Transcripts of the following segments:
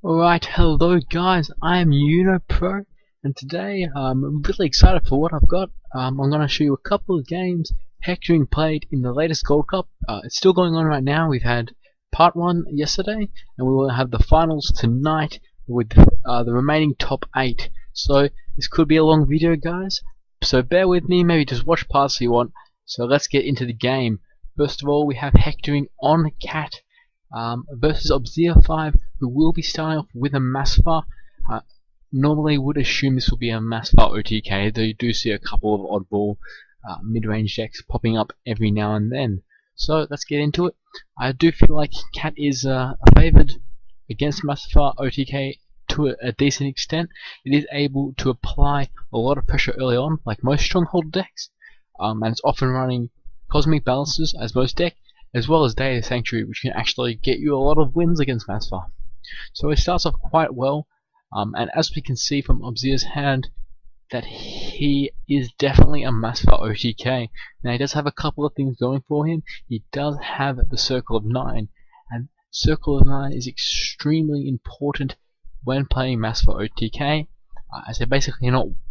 Alright, hello guys, I am UnoPro, and today I'm really excited for what I've got. I'm going to show you a couple of games Hectoring played in the latest Gold Cup. It's still going on right now. We've had part 1 yesterday, and we will have the finals tonight with the remaining top 8. So this could be a long video, guys, so bear with me, maybe just watch parts if you want. So let's get into the game. First of all, we have Hectoring on Cat versus Obsidian 5, who will be starting off with a Masfar. Normally would assume this will be a Masfar OTK, though you do see a couple of oddball mid-range decks popping up every now and then. So let's get into it. I do feel like Cat is favoured against Masfar OTK to a decent extent. It is able to apply a lot of pressure early on, like most Stronghold decks, and it's often running Cosmic Balances as most deck, as well as Data Sanctuary, which can actually get you a lot of wins against Masfar. So it starts off quite well, and as we can see from Obsidian's hand, that he is definitely a Masfar OTK. Now he does have a couple of things going for him. He does have the Circle of 9, and Circle of 9 is extremely important when playing Masfar OTK, as they basically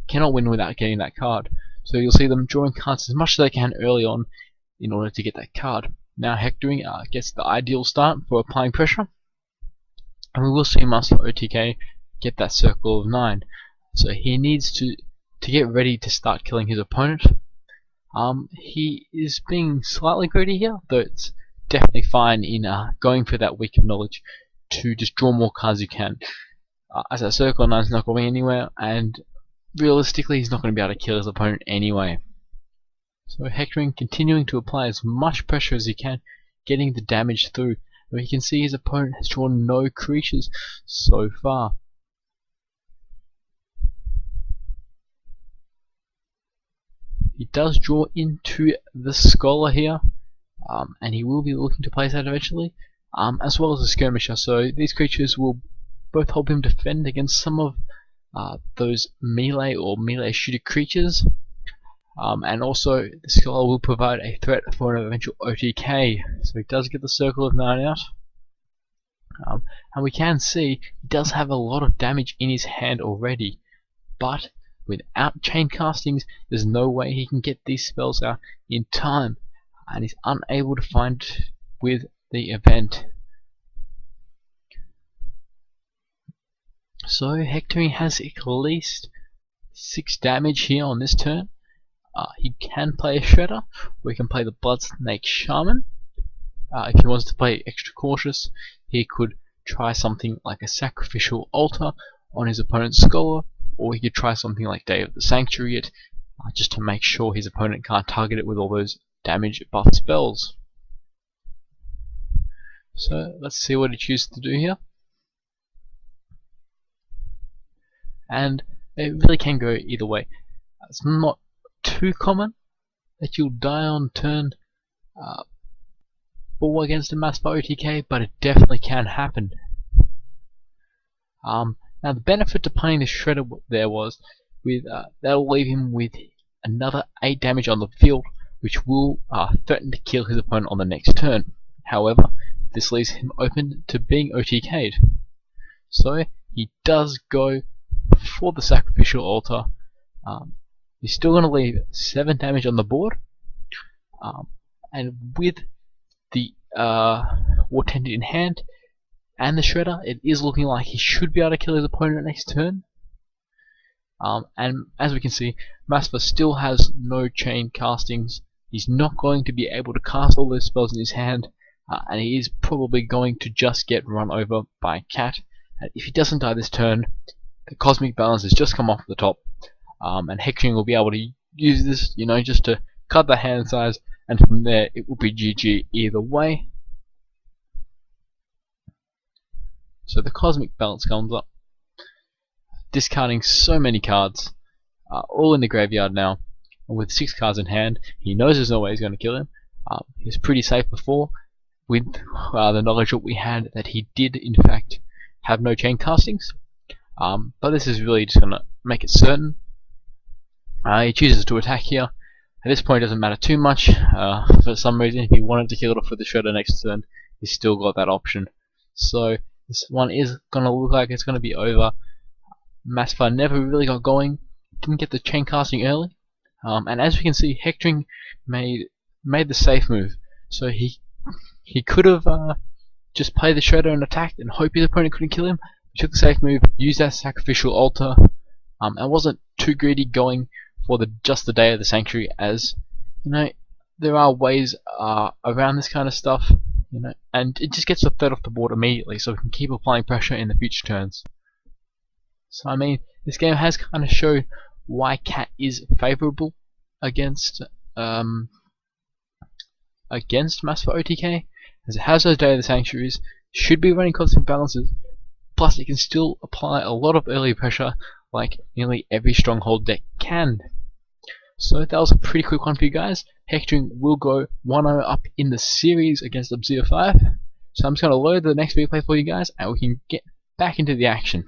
cannot win without getting that card. So you'll see them drawing cards as much as they can early on in order to get that card. Now Hectoring gets the ideal start for applying pressure, and we will see Masfar OTK get that Circle of 9. So he needs to get ready to start killing his opponent. He is being slightly greedy here, though it's definitely fine in going for that weak of knowledge to just draw more cards you can. As that Circle of 9 is not going anywhere, and realistically he's not going to be able to kill his opponent anyway. So Hectoring continuing to apply as much pressure as he can, getting the damage through. But you can see his opponent has drawn no creatures so far. He does draw into the Scholar here, and he will be looking to place that eventually, as well as the Skirmisher. So these creatures will both help him defend against some of those melee or melee shooter creatures. And also the Scholar will provide a threat for an eventual OTK, so he does get the Circle of 9 out. And we can see he does have a lot of damage in his hand already, but without chain castings there's no way he can get these spells out in time, and he's unable to find with the event. So Hectoring has at least 6 damage here on this turn. He can play a Shredder, or he can play the Bloodsnake Shaman. If he wants to play extra cautious, he could try something like a Sacrificial Altar on his opponent's Scholar, or he could try something like Day of the Sanctuary just to make sure his opponent can't target it with all those damage buff spells. So let's see what he chooses to do here. And it really can go either way. It's not too common that you'll die on turn 4 against a Masfar OTK, but it definitely can happen. Now the benefit to playing the Shredder there was with that'll leave him with another 8 damage on the field, which will threaten to kill his opponent on the next turn. However, this leaves him open to being OTK'd. So he does go for the Sacrificial Altar. He's still going to leave 7 damage on the board, and with the War Tended in hand and the Shredder, it is looking like he should be able to kill his opponent next turn. And as we can see, Masfar still has no chain castings. He's not going to be able to cast all those spells in his hand, and he is probably going to just get run over by Cat. And if he doesn't die this turn, the Cosmic Balance has just come off the top, and Hectoring will be able to use this, just to cut the hand size, and from there it will be GG either way. So the Cosmic Balance comes up, discarding so many cards, all in the graveyard now, and with 6 cards in hand, he knows there's no way he's going to kill him. He was pretty safe before, with the knowledge that we had that he did in fact have no chain castings, but this is really just going to make it certain. He chooses to attack here. At this point it doesn't matter too much. For some reason, if he wanted to kill it off with the Shredder next turn, he's still got that option. So This one is gonna look like it's gonna be over. Massify never really got going, didn't get the chain casting early, and as we can see, Hectoring made the safe move. So he could have just played the Shredder and attacked and hope his opponent couldn't kill him. He took the safe move, used that sacrificial altar, and wasn't too greedy going for just the Day of the Sanctuary, as you know there are ways around this kind of stuff, and it just gets the third off the board immediately, so we can keep applying pressure in the future turns. So I mean, this game has kind of shown why Cat is favourable against Massify OTK, as it has those Day of the Sanctuaries, should be running constant balances, plus it can still apply a lot of early pressure like nearly every Stronghold deck can. So that was a pretty quick one for you guys. Hectoring will go 1-0 up in the series against Sub-Zero 5. So I'm just going to load the next replay for you guys and we can get back into the action.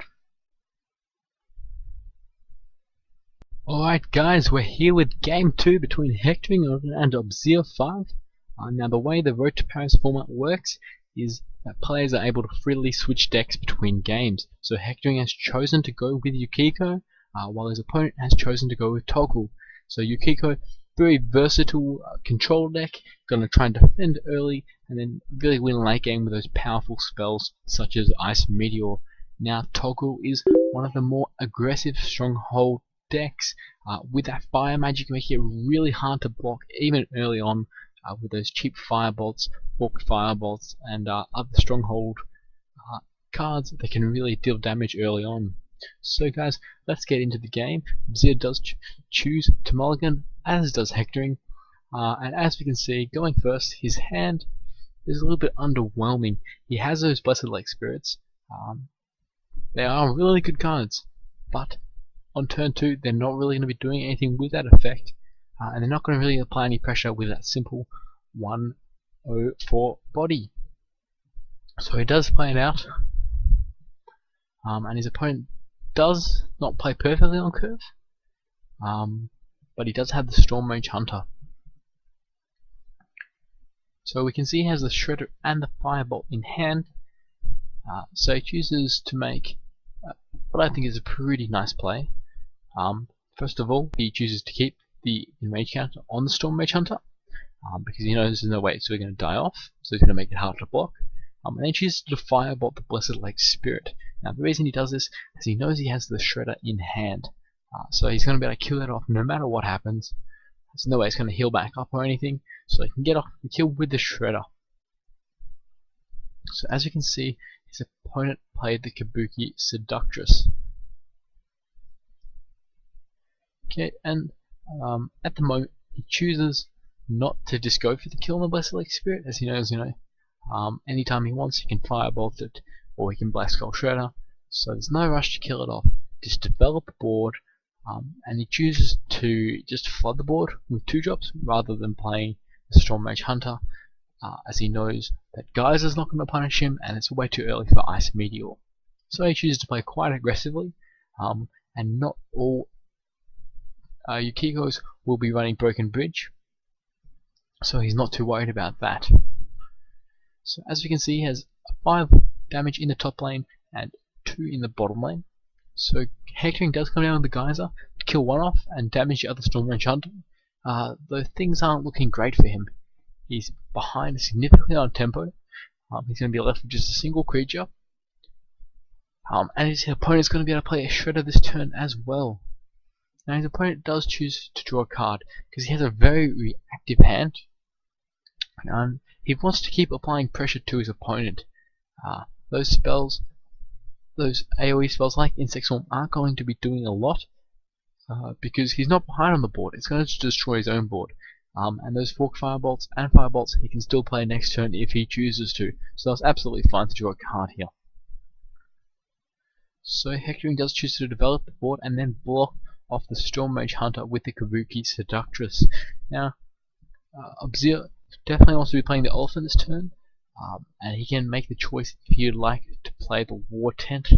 Alright guys, we're here with game 2 between Hectoring and Sub-Zero 5. Now the way the Road to Paris format works is that players are able to freely switch decks between games. So Hectoring has chosen to go with Yukiko, while his opponent has chosen to go with Toggle. So Yukiko, very versatile control deck, gonna try and defend early and then really win late game with those powerful spells such as Ice Meteor. Now Toggle is one of the more aggressive Stronghold decks, with that fire magic making it really hard to block even early on, with those cheap firebolts, forked firebolts, and other Stronghold cards that can really deal damage early on. So guys, let's get into the game. Zero does choose to mulligan, as does Hectoring, and as we can see, going first, his hand is a little bit underwhelming. He has those Blessed Lake Spirits. They are really good cards, but on turn 2 they're not really going to be doing anything with that effect, and they're not going to really apply any pressure with that simple 1/04 body. So he does play it out, and his opponent does not play perfectly on curve, but he does have the Storm Mage Hunter. So we can see he has the Shredder and the Firebolt in hand, so he chooses to make what I think is a pretty nice play. First of all, he chooses to keep the Enrage counter on the Storm Mage Hunter, because he knows there's no way it's going to die off, so he's going to make it hard to block. And then he chooses to Firebolt the Blessed Lake Spirit. Now the reason he does this is he knows he has the Shredder in hand, so he's going to be able to kill that off no matter what happens. There's no way it's going to heal back up or anything, so he can get off the kill with the Shredder. So as you can see, his opponent played the Kabuki Seductress. Okay, and at the moment he chooses not to just go for the kill on the Blessed Lake Spirit, as he knows, anytime he wants he can Firebolt it, or he can Black Skull Shredder, so there's no rush to kill it off. Just develop the board, and he chooses to just flood the board with 2-drops rather than playing the Storm Mage Hunter, as he knows that Geyser's not going to punish him and it's way too early for Ice Meteor. So he chooses to play quite aggressively, and not all Yukikos will be running Broken Bridge, so he's not too worried about that. So as we can see, he has 5 damage in the top lane and 2 in the bottom lane. So Hectoring does come down with the Geyser to kill one off and damage the other Storm Mage Hunter, though things aren't looking great for him. He's behind significantly on tempo. He's going to be left with just a single creature, and his opponent's going to be able to play a Shredder this turn as well. Now his opponent does choose to draw a card because he has a very reactive hand, and he wants to keep applying pressure to his opponent. Those spells, those AoE spells like Insect Swarm, aren't going to be doing a lot, because he's not behind on the board. It's going to destroy his own board. And those Fork Firebolts and Firebolts he can still play next turn if he chooses to, so that's absolutely fine to draw a card here. So Hectoring does choose to develop the board and then block off the Storm Mage Hunter with the Kabuki Seductress. Now, Sub-Zero definitely wants to be playing the Elephant this turn, and he can make the choice if he would like to play the War Tent.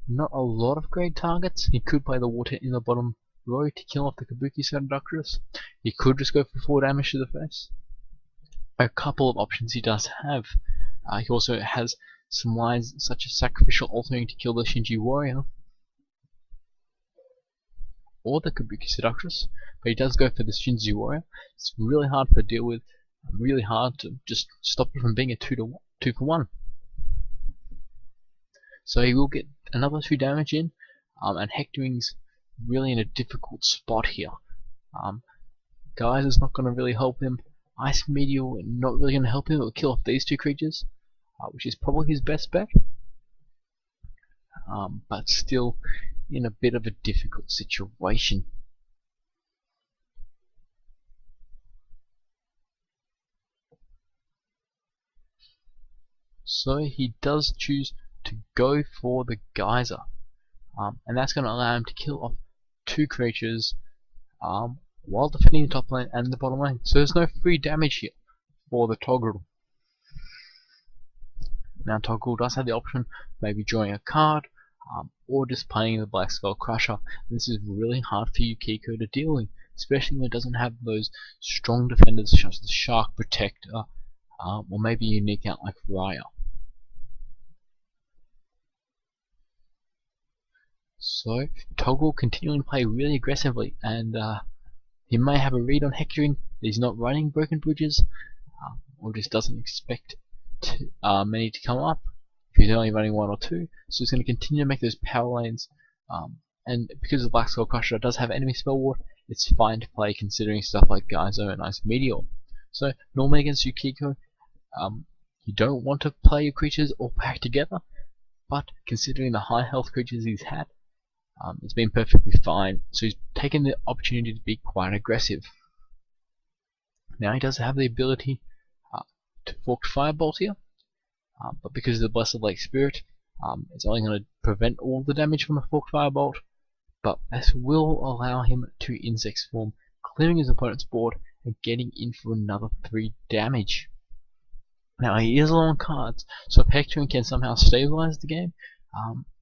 Not a lot of great targets. He could play the War Tent in the bottom row to kill off the Kabuki Seductress. He could just go for 4 damage to the face. A couple of options he does have. He also has some lines such as sacrificial altering to kill the Shinji warrior, or that could be seductress, but he does go for the Shinji warrior. It's really hard to deal with, really hard to just stop it from being a 2 for 1. So he will get another 2 damage in, and Hectoring's really in a difficult spot here. Guys is not going to really help him. Ice Meteor not really going to help him. It will kill off these 2 creatures, which is probably his best bet. But still in a bit of a difficult situation. So he does choose to go for the Geyser, and that's going to allow him to kill off 2 creatures while defending the top lane and the bottom lane. So there's no free damage here for the Toggle. Now Toggle does have the option maybe drawing a card, or just playing the Black Skull Crusher. This is really hard for Yukiko to deal with, especially when it doesn't have those strong defenders such as Shark Protector, or maybe a unique out like Raya. So Toggle continuing to play really aggressively, and he may have a read on Hectoring that he's not running Broken Bridges, or just doesn't expect many to come up. If he's only running 1 or 2, so he's going to continue to make those power lanes, and because the Black Skull Crusher does have enemy spell ward, it's fine to play considering stuff like Geyser and Ice Meteor. So normally against Yukiko, you don't want to play your creatures all packed together, but considering the high health creatures he's had, it's been perfectly fine. So he's taken the opportunity to be quite aggressive. Now he does have the ability to Forked Firebolt here, but because of the Blessed Lake Spirit, it's only going to prevent all the damage from the Forked Firebolt, but this will allow him to Insect Swarm, clearing his opponent's board and getting in for another 3 damage. Now he is low on cards, so if Hectoring can somehow stabilize the game,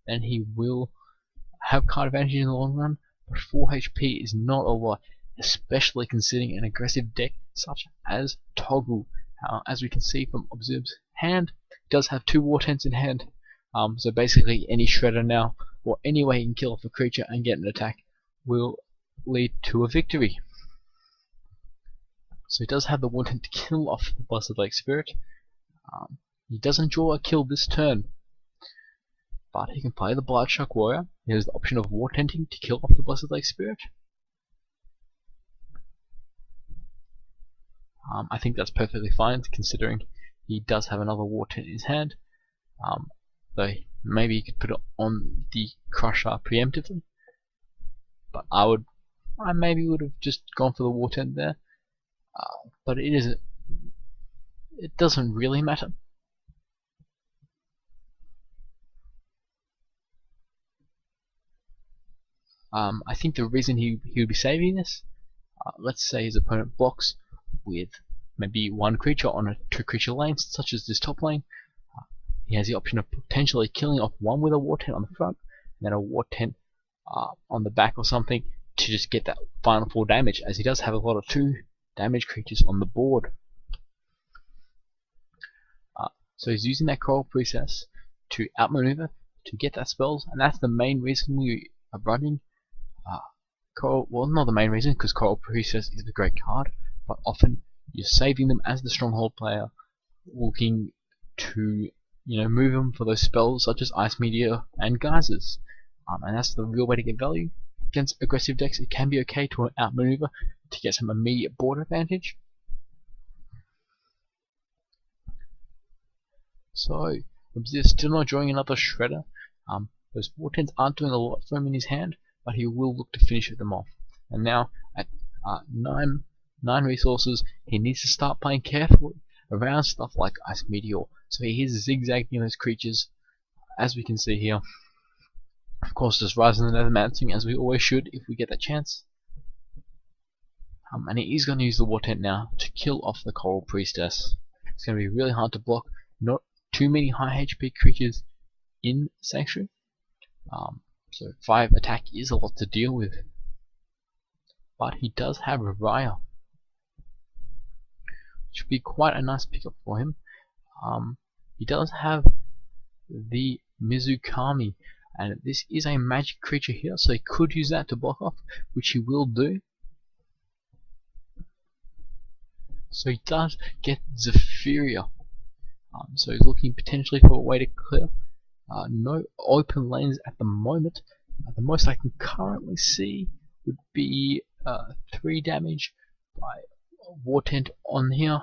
then he will have card advantage in the long run, but 4 HP is not a lot, especially considering an aggressive deck such as Toggle. As we can see from Observe's hand, he does have 2 War Tents in hand, so basically any Shredder now, or any way he can kill off a creature and get an attack, will lead to a victory. So he does have the War Tent to kill off the Blessed Lake Spirit. He doesn't draw a kill this turn, but he can play the Blightshark Warrior. He has the option of War Tenting to kill off the Blessed Lake Spirit. I think that's perfectly fine considering he does have another War Tent in his hand, though maybe he could put it on the Crusher preemptively, but I maybe would have just gone for the War Tent there, but it doesn't really matter. I think the reason he would be saving this, let's say his opponent blocks with maybe 1 creature on a 2 creature lane, such as this top lane, he has the option of potentially killing off 1 with a War Tent on the front, and then a War Tent on the back or something to just get that final 4 damage, as he does have a lot of 2 damage creatures on the board. So he's using that Coral Priestess to outmaneuver to get that spells, and that's the main reason we are running Coral. Well, not the main reason, because Coral Priestess is a great card, but often you're saving them as the Stronghold player, looking to move them for those spells such as Ice Meteor and Geysers, and that's the real way to get value. Against aggressive decks, it can be okay to outmaneuver to get some immediate board advantage. So Obsidian still not drawing another Shredder. Those War Tents aren't doing a lot for him in his hand, but he will look to finish them off. And now at 9 resources, he needs to start playing carefully around stuff like Ice Meteor. So he is zigzagging those creatures, as we can see here. Of course, just rising the Nethermancing, as we always should if we get that chance. And he is going to use the War Tent now to kill off the Coral Priestess. It's going to be really hard to block. Not too many high HP creatures in Sanctuary, so 5 attack is a lot to deal with, but he does have Raya, which would be quite a nice pickup for him. He does have the Mizukami, and this is a magic creature here, so he could use that to block off, which he will do. So he does get Zephyria, so he's looking potentially for a way to clear. No open lanes at the moment. The most I can currently see would be 3 damage by War Tent on here,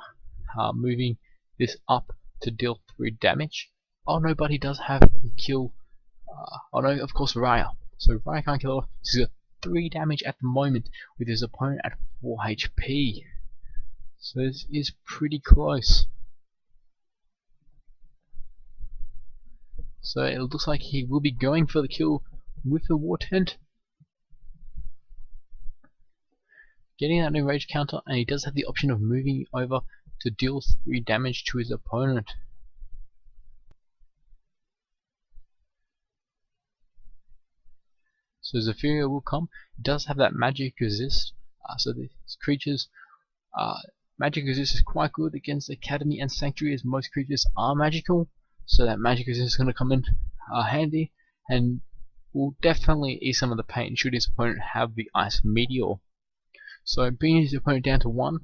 moving this up to deal 3 damage. Oh no, but he does have the kill. Oh no, of course Raya. So Raya can't kill off. So he's got 3 damage at the moment with his opponent at 4 HP. So this is pretty close. So it looks like he will be going for the kill with the War Tent, getting that new rage counter, and he does have the option of moving over to deal 3 damage to his opponent. So Zephyria will come. It does have that magic resist, so these creatures, magic resist is quite good against Academy and Sanctuary, as most creatures are magical. So that magic resist is going to come in handy, and will definitely ease some of the pain should his opponent have the Ice Meteor. So bringing his opponent down to 1,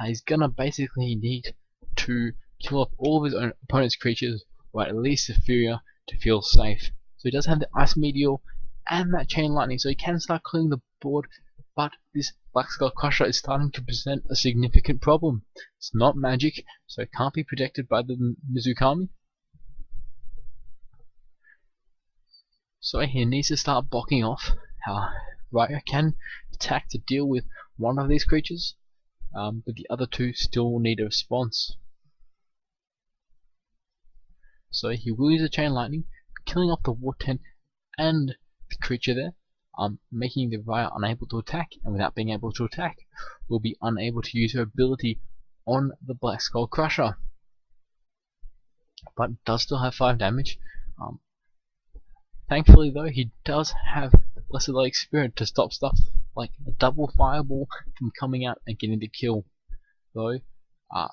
he's going to basically need to kill off all of his own opponent's creatures, or at least Zephyria, to feel safe. So he does have the Ice Meteor and that Chain Lightning, so he can start clearing the board, but this Black Skull Crusher is starting to present a significant problem. It's not magic, so it can't be protected by the Mizukami. So he needs to start blocking off. Raya can attack to deal with one of these creatures, but the other 2 still need a response. So he will use a Chain Lightning, killing off the War Tent and the creature there, making the Raya unable to attack, and without being able to attack, will be unable to use her ability on the Black Skull Crusher. But does still have 5 damage. Thankfully though, he does have the Blessed Light Spirit to stop stuff like a double fireball from coming out and getting the kill. Though,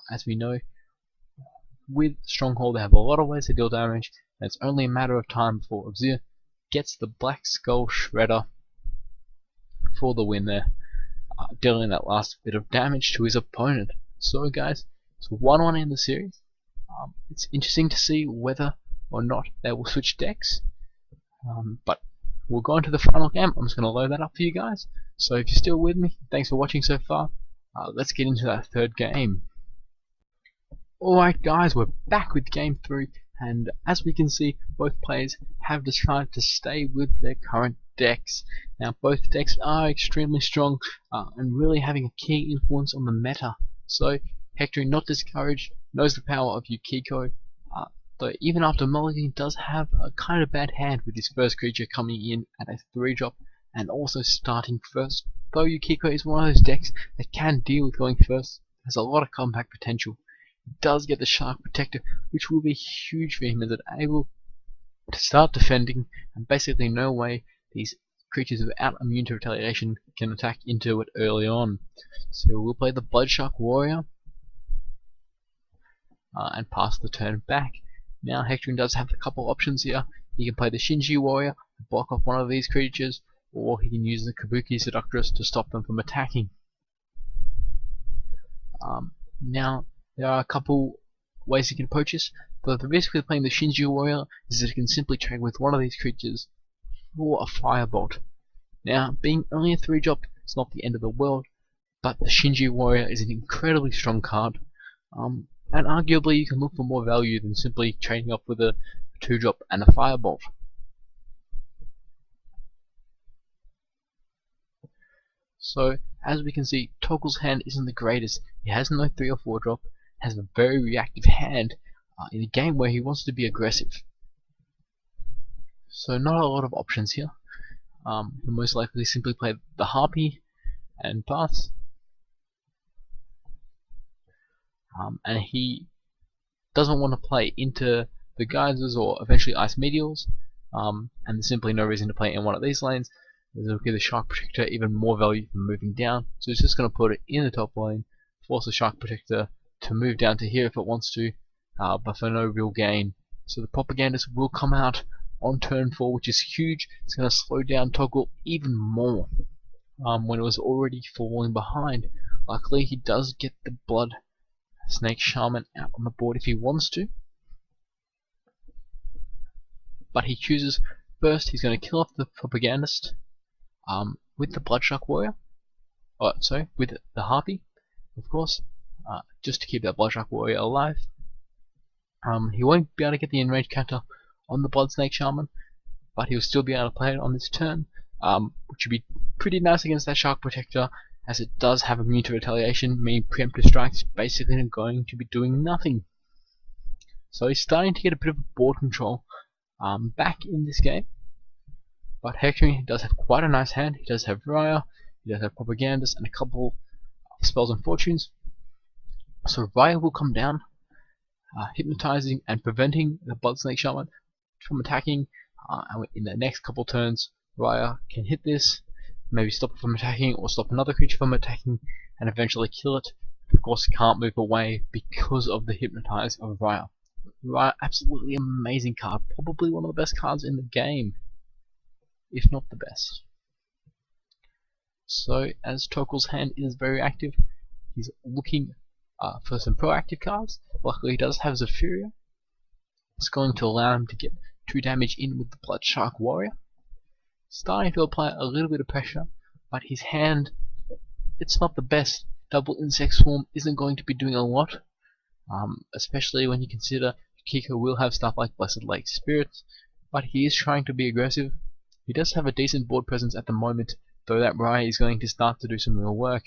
as we know, with Stronghold they have a lot of ways to deal damage, and it's only a matter of time before Abzir gets the Black Skull Shredder for the win there, dealing that last bit of damage to his opponent. So guys, it's 1-1 in the series. It's interesting to see whether or not they will switch decks. But we'll go into the final game. I'm just going to load that up for you guys. So if you're still with me, thanks for watching so far. Let's get into that 3rd game. Alright guys, we're back with game 3, and as we can see, both players have decided to stay with their current decks. Now both decks are extremely strong and really having a key influence on the meta. So Hectoring, not discouraged, knows the power of Yukiko. Though even after mulligan, does have a kind of bad hand with his first creature coming in at a 3-drop and also starting first. Though Yukiko is one of those decks that can deal with going first, has a lot of comeback potential. He does get the Shark Protector, which will be huge for him as it's able to start defending, and basically no way these creatures without immune to retaliation can attack into it early on. So we'll play the Blood Shark Warrior and pass the turn back. Now Hectoring does have a couple options here. He can play the Shinji Warrior to block off one of these creatures, or he can use the Kabuki Seductress to stop them from attacking. Now there are a couple ways he can approach this, but the risk with playing the Shinji Warrior is that he can simply trade with one of these creatures for a Firebolt. Now, being only a 3-drop, it's not the end of the world, but the Shinji Warrior is an incredibly strong card. And arguably you can look for more value than simply trading off with a 2-drop and a Firebolt. So, as we can see, Toggle's hand isn't the greatest. He has no 3 or 4-drop, has a very reactive hand in a game where he wants to be aggressive. So not a lot of options here. He'll most likely simply play the Harpy and pass. And he doesn't want to play into the Geysers or eventually Ice Meteors, and there's simply no reason to play in one of these lanes. It'll give the Shark Protector even more value from moving down, so it's just going to put it in the top lane, force the Shark Protector to move down to here if it wants to, but for no real gain. So the propagandist will come out on turn 4, which is huge. It's going to slow down Toggle even more when it was already falling behind. Luckily, he does get the Blood Snake Shaman out on the board if he wants to. But he chooses first, he's going to kill off the propagandist with the Bloodshock Warrior. With the Harpy, of course, just to keep that Bloodshock Warrior alive. He won't be able to get the enraged counter on the Blood Snake Shaman, but he'll still be able to play it on this turn, which would be pretty nice against that Shark Protector, as it does have immune to retaliation, meaning preemptive strikes basically going to be doing nothing. So he's starting to get a bit of board control back in this game. But Hectoring does have quite a nice hand. He does have Raya, he does have Propagandist, and a couple of spells and fortunes. So Raya will come down, hypnotizing and preventing the Blood Snake Shaman from attacking. And in the next couple turns, Raya can hit this, maybe stop it from attacking, or stop another creature from attacking, and eventually kill it. Of course, it can't move away because of the hypnotize of Raya. Raya, absolutely amazing card, probably one of the best cards in the game, if not the best. So, as Toggle's hand is very active, he's looking for some proactive cards. Luckily, he does have Zephyria. It's going to allow him to get 2 damage in with the Bloodshark Warrior. Starting to apply a little bit of pressure, but his hand, it's not the best. Double Insect Swarm isn't going to be doing a lot, especially when you consider Kiko will have stuff like Blessed Lake Spirits, but he is trying to be aggressive. He does have a decent board presence at the moment, though that Raya is going to start to do some real work.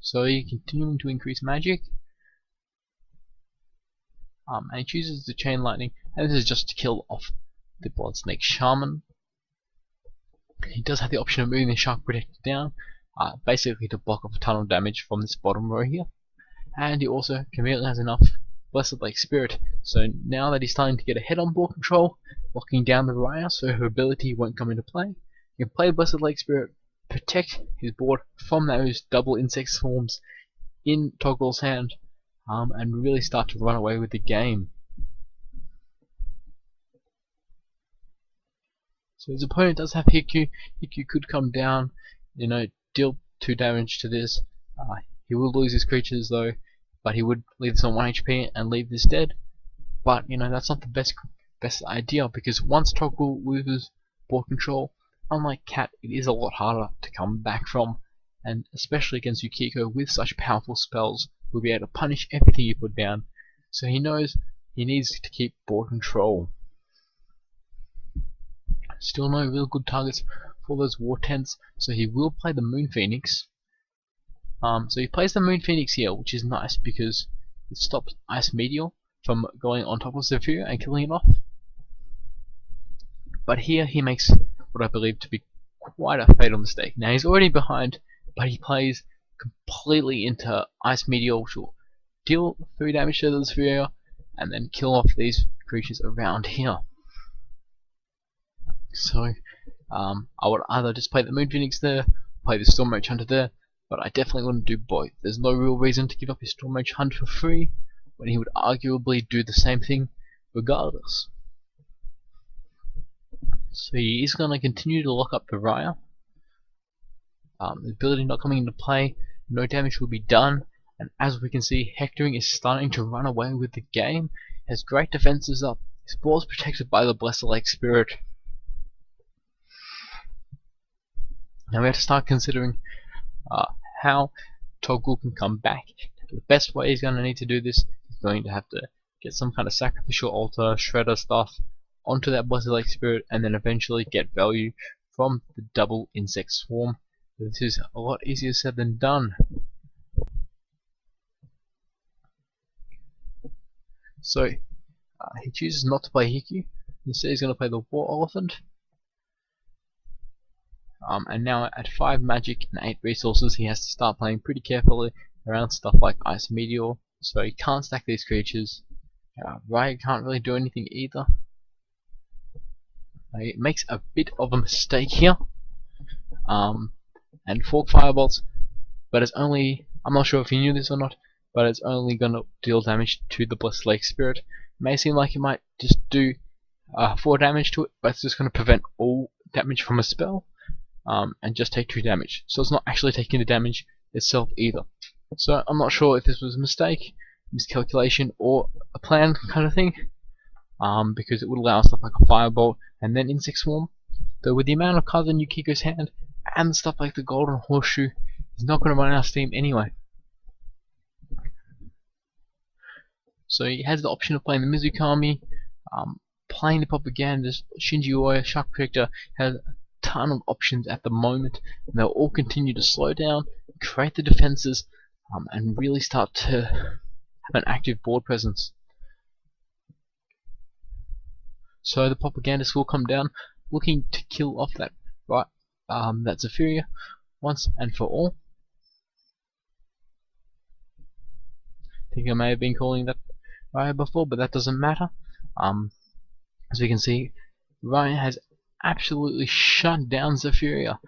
So he's continuing to increase magic, and he chooses the Chain Lightning, and this is just to kill off the Blood Snake Shaman. He does have the option of moving the Shark Protector down, basically to block off a ton of damage from this bottom row here, and he also conveniently has enough Blessed Lake Spirit, so now that he's starting to get ahead on board control, locking down the Raya so her ability won't come into play, he can play Blessed Lake Spirit, protect his board from those double insect swarms in Toggle's hand, and really start to run away with the game. So his opponent does have Hiku. Hiku could come down, deal 2 damage to this. He will lose his creatures though, but he would leave this on 1 HP and leave this dead. But that's not the best idea, because once Toggle loses board control, unlike Cat, it is a lot harder to come back from, and especially against Yukiko with such powerful spells, will be able to punish everything you put down. So he knows he needs to keep board control. Still no real good targets for those War Tents, so he will play the Moon Phoenix. So he plays the Moon Phoenix here, which is nice because it stops Ice Meteor from going on top of Zephyr and killing it off. But here he makes what I believe to be quite a fatal mistake. Now he's already behind, but he plays completely into Ice Meteor, which will deal 3 damage to the Zephyr and then kill off these creatures around here. So I would either just play the Moon Phoenix there, play the Storm Mage Hunter there, but I definitely wouldn't do both. There's no real reason to give up his Storm Mage Hunter for free, when he would arguably do the same thing regardless. So he is going to continue to lock up the Raya. The ability not coming into play, no damage will be done, and as we can see, Hectoring is starting to run away with the game. He has great defenses up, his board is protected by the Blessed Lake Spirit. Now we have to start considering how Toggle can come back. The best way he's going to need to do this is going to have to get some kind of sacrificial altar, shredder stuff onto that Blessed Lake Spirit, and then eventually get value from the double insect swarm. This is a lot easier said than done. So he chooses not to play Hiku. Instead he's going to play the War Elephant. And now at 5 magic and 8 resources, he has to start playing pretty carefully around stuff like Ice Meteor, so he can't stack these creatures. Raya can't really do anything either. He makes a bit of a mistake here, and Fork Firebolts, but it's only, I'm not sure if he knew this or not, but it's only going to deal damage to the Blessed Lake Spirit. It may seem like it might just do 4 damage to it, but it's just going to prevent all damage from a spell, and just take 2 damage. So it's not actually taking the damage itself either. So I'm not sure if this was a mistake, miscalculation, or a plan kind of thing, because it would allow stuff like a Firebolt and then Insect Swarm. Though with the amount of cards in Yukiko's hand and stuff like the Golden Horseshoe, he's not going to run out of steam anyway. So he has the option of playing the Mizukami, playing the Propagandist. Shinji Oya, Shark Projector, has a ton of options at the moment, and they'll all continue to slow down, create the defenses, and really start to have an active board presence. So the Propagandist will come down, looking to kill off that that Zephyria once and for all. I think I may have been calling that Raya before, but that doesn't matter. As we can see, Raya has absolutely shut down Zephyria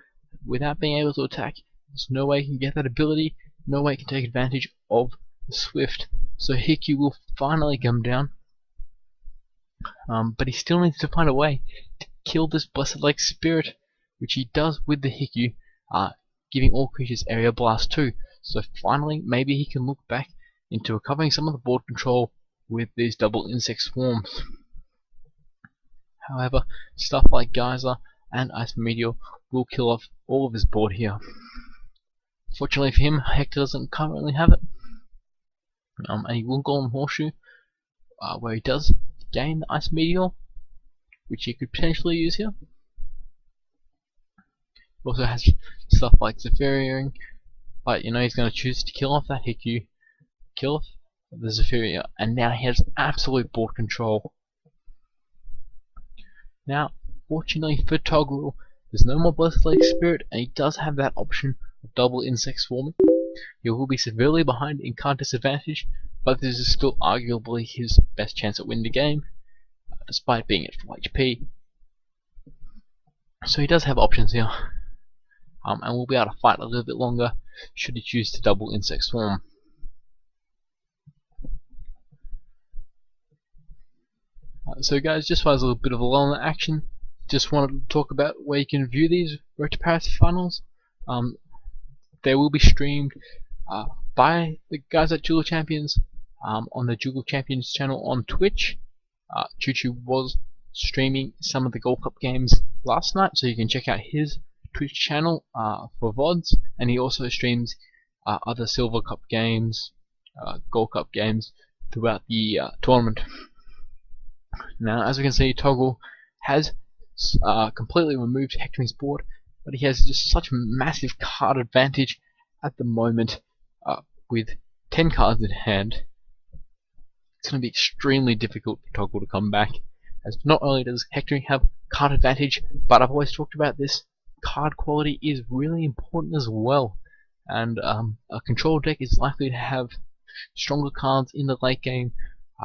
without being able to attack. There's no way he can get that ability, no way he can take advantage of the Swift. So Hikyu will finally come down, but he still needs to find a way to kill this Blessed Lake Spirit, which he does with the Hikyu, giving all creatures Area Blast too. So finally, maybe he can look back into recovering some of the board control with these double Insect Swarms. However, stuff like Geyser and Ice Meteor will kill off all of his board here. Fortunately for him, Hector doesn't currently have it, and he will Golden Horseshoe, where he does gain the Ice Meteor, which he could potentially use here. He also has stuff like Zephyria, but he's going to choose to kill off that Hikyu, kill off the Zephyria, and now he has absolute board control. Now, fortunately for Toggle, there's no more Blessed Lake Spirit, and he does have that option of double Insect Swarming. He will be severely behind in card disadvantage, but this is still arguably his best chance at winning the game, despite being at full HP. So he does have options here, and will be able to fight a little bit longer should he choose to double Insect Swarm. So guys, just as a little bit of a lull in the action, just wanted to talk about where you can view these Road to Paris finals. They will be streamed by the guys at Jugal Champions on the Jugal Champions channel on Twitch. Choo Choo was streaming some of the Gold Cup games last night, so you can check out his Twitch channel for VODs, and he also streams other Silver Cup games, Gold Cup games throughout the tournament. Now, as we can see, Toggle has completely removed Hectoring's board, but he has just such massive card advantage at the moment with 10 cards in hand. It's going to be extremely difficult for Toggle to come back, as not only does Hectoring have card advantage, but I've always talked about this, card quality is really important as well, and a control deck is likely to have stronger cards in the late game,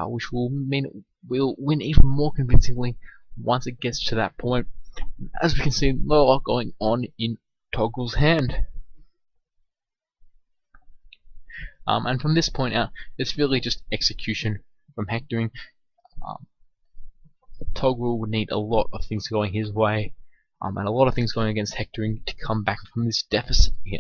which will mean it will win even more convincingly once it gets to that point. As we can see, not a lot going on in Toggle's hand. And from this point out, it's really just execution from Hectoring. Toggle would need a lot of things going his way, and a lot of things going against Hectoring to come back from this deficit here.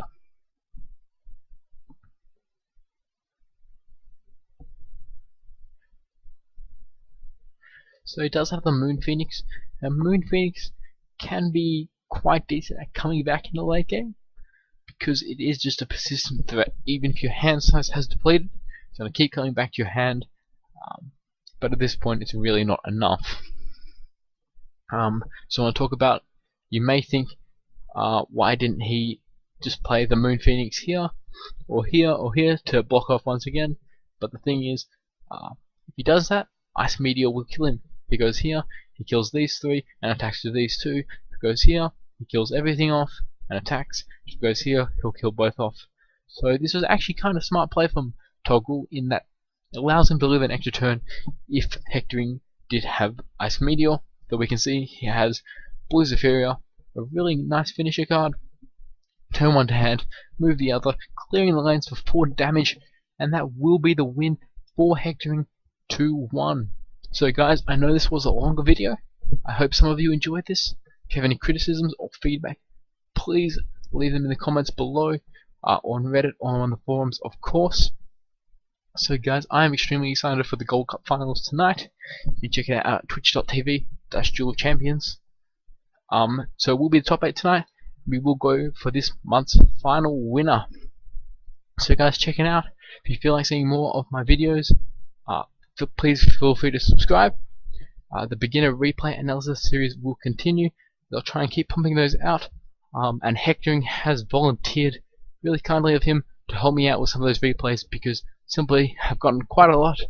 So he does have the Moon Phoenix, and Moon Phoenix can be quite decent at coming back in the late game, because it is just a persistent threat. Even if your hand size has depleted, it's going to keep coming back to your hand, but at this point it's really not enough. So I want to talk about, you may think, why didn't he just play the Moon Phoenix here, or here, or here to block off once again? But the thing is, if he does that, Ice Meteor will kill him. If he goes here, he kills these three and attacks to these two. If he goes here, he kills everything off and attacks. If he goes here, he'll kill both off. So this was actually kind of smart play from Toggle, in that it allows him to live an extra turn if Hectoring did have Ice Meteor. Though we can see he has Blue Zephyria, a really nice finisher card. Turn one to hand, move the other, clearing the lanes for 4 damage, and that will be the win for Hectoring 2-1. So guys, I know this was a longer video. I hope some of you enjoyed this. If you have any criticisms or feedback, please leave them in the comments below, on Reddit or on the forums, of course. So guys, I am extremely excited for the Gold Cup finals tonight. You can check it out at twitch.tv/duelofchampions. So we'll be the top 8 tonight. We will go for this month's final winner. So guys, check it out. If you feel like seeing more of my videos, please feel free to subscribe. The beginner replay analysis series will continue. They'll try and keep pumping those out. And Hectoring has volunteered, really kindly of him, to help me out with some of those replays, because simply I've gotten quite a lot.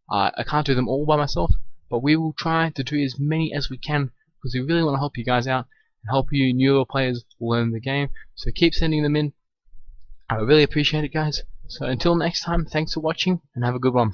I can't do them all by myself, but we will try to do as many as we can, because we really want to help you guys out and help you newer players learn the game. So keep sending them in. I really appreciate it, guys. So until next time, thanks for watching and have a good one.